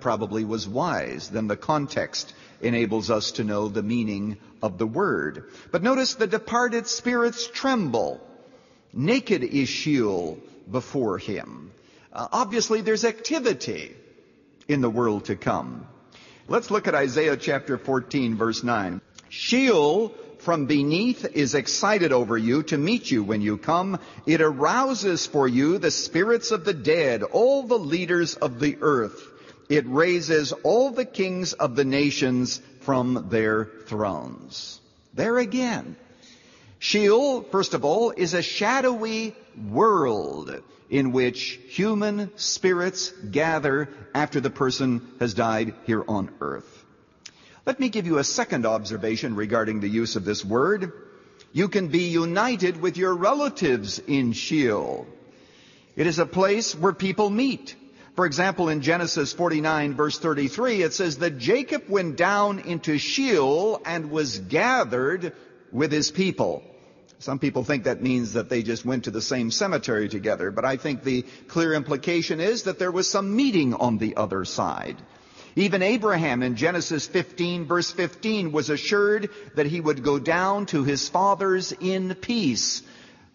probably was wise. Then the context enables us to know the meaning of the word. But notice the departed spirits tremble. Naked is Sheol before him. Obviously there's activity in the world to come. Let's look at Isaiah chapter 14, verse 9. Sheol from beneath is excited over you to meet you when you come. It arouses for you the spirits of the dead, all the leaders of the earth. It raises all the kings of the nations from their thrones. There again. Sheol, first of all, is a shadowy world in which human spirits gather after the person has died here on earth. Let me give you a second observation regarding the use of this word. You can be united with your relatives in Sheol. It is a place where people meet. For example, in Genesis 49, verse 33, it says that Jacob went down into Sheol and was gathered with his people. Some people think that means that they just went to the same cemetery together, but I think the clear implication is that there was some meeting on the other side. Even Abraham in Genesis 15, verse 15, was assured that he would go down to his fathers in peace.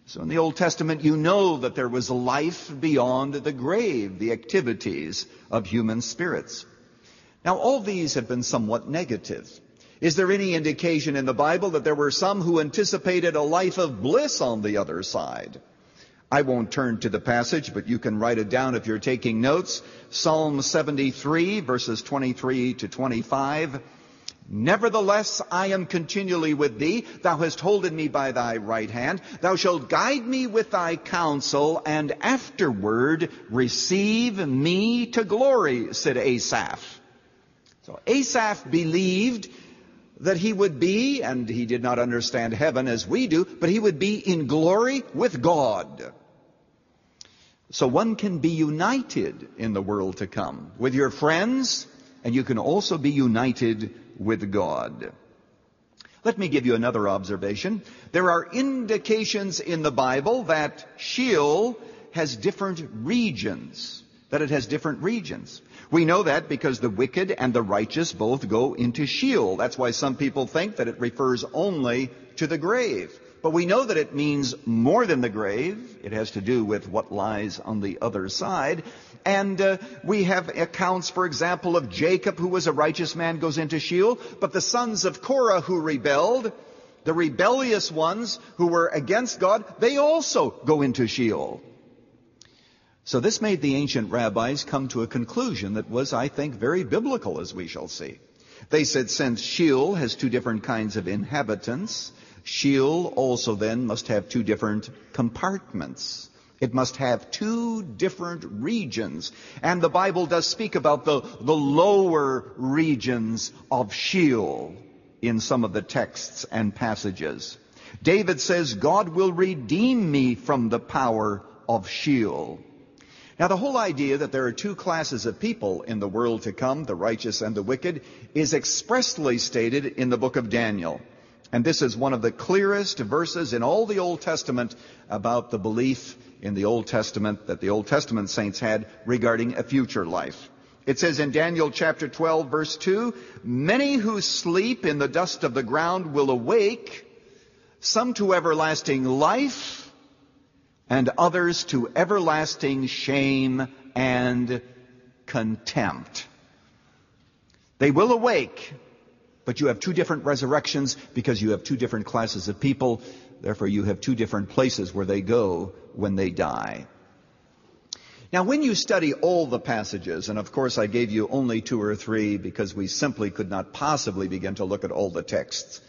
So in the Old Testament, you know that there was life beyond the grave, the activities of human spirits. Now, all these have been somewhat negative. Is there any indication in the Bible that there were some who anticipated a life of bliss on the other side? I won't turn to the passage, but you can write it down if you're taking notes. Psalm 73, verses 23 to 25. Nevertheless, I am continually with thee. Thou hast holden me by thy right hand. Thou shalt guide me with thy counsel, and afterward receive me to glory, said Asaph. So Asaph believed that he would be, and he did not understand heaven as we do, but he would be in glory with God. So one can be united in the world to come with your friends, and you can also be united with God. Let me give you another observation. There are indications in the Bible that Sheol has different regions, that it has different regions. We know that because the wicked and the righteous both go into Sheol. That's why some people think that it refers only to the grave. But we know that it means more than the grave. It has to do with what lies on the other side. And we have accounts, for example, of Jacob, who was a righteous man, goes into Sheol. But the sons of Korah who rebelled, the rebellious ones who were against God, they also go into Sheol. So this made the ancient rabbis come to a conclusion that was, I think, very biblical, as we shall see. They said, since Sheol has two different kinds of inhabitants, Sheol also then must have two different compartments. It must have two different regions. And the Bible does speak about the lower regions of Sheol in some of the texts and passages. David says, God will redeem me from the power of Sheol. Now, the whole idea that there are two classes of people in the world to come, the righteous and the wicked, is expressly stated in the book of Daniel. And this is one of the clearest verses in all the Old Testament about the belief in the Old Testament that the Old Testament saints had regarding a future life. It says in Daniel chapter 12, verse 2, many who sleep in the dust of the ground will awake, some to everlasting life, and others to everlasting shame and contempt. They will awake, but you have two different resurrections because you have two different classes of people. Therefore, you have two different places where they go when they die. Now, when you study all the passages, and of course I gave you only two or three because we simply could not possibly begin to look at all the texts,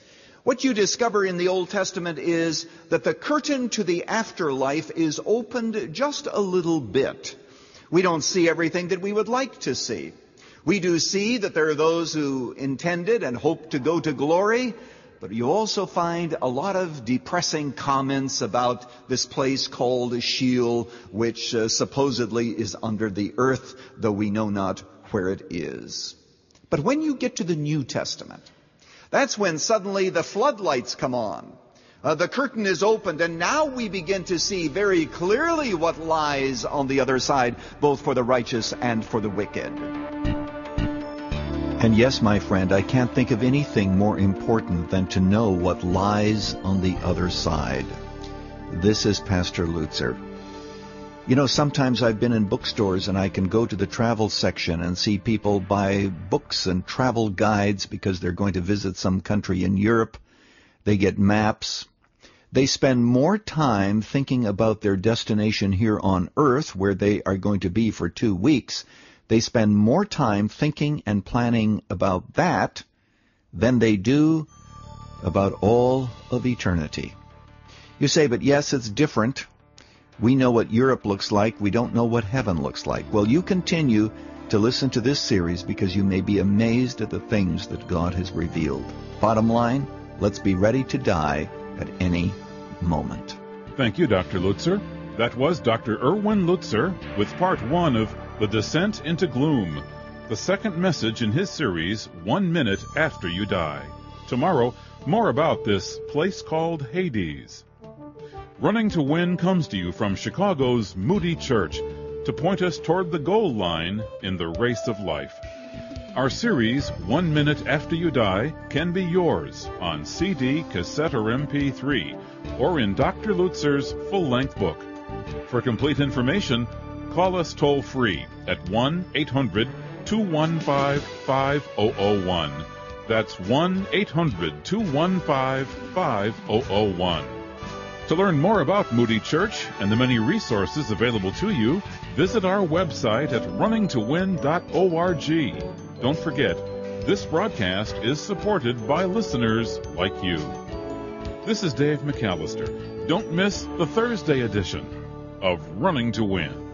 what you discover in the Old Testament is that the curtain to the afterlife is opened just a little bit. We don't see everything that we would like to see. We do see that there are those who intended and hoped to go to glory, but you also find a lot of depressing comments about this place called Sheol, which supposedly is under the earth, though we know not where it is. But when you get to the New Testament, that's when suddenly the floodlights come on. The curtain is opened, and now we begin to see very clearly what lies on the other side, both for the righteous and for the wicked. And yes, my friend, I can't think of anything more important than to know what lies on the other side. This is Pastor Lutzer. You know, sometimes I've been in bookstores and I can go to the travel section and see people buy books and travel guides because they're going to visit some country in Europe. They get maps. They spend more time thinking about their destination here on Earth, where they are going to be for 2 weeks. They spend more time thinking and planning about that than they do about all of eternity. You say, but yes, it's different. We know what Europe looks like. We don't know what heaven looks like. Well, you continue to listen to this series because you may be amazed at the things that God has revealed. Bottom line, let's be ready to die at any moment. Thank you, Dr. Lutzer. That was Dr. Erwin Lutzer with part 1 of The Descent into Gloom, the second message in his series, 1 Minute After You Die. Tomorrow, more about this place called Hades. Running to Win comes to you from Chicago's Moody Church to point us toward the goal line in the race of life. Our series, 1 Minute After You Die, can be yours on CD, cassette, or MP3, or in Dr. Lutzer's full-length book. For complete information, call us toll-free at 1-800-215-5001. That's 1-800-215-5001. To learn more about Moody Church and the many resources available to you, visit our website at runningtowin.org. Don't forget, this broadcast is supported by listeners like you. This is Dave McAllister. Don't miss the Thursday edition of Running to Win.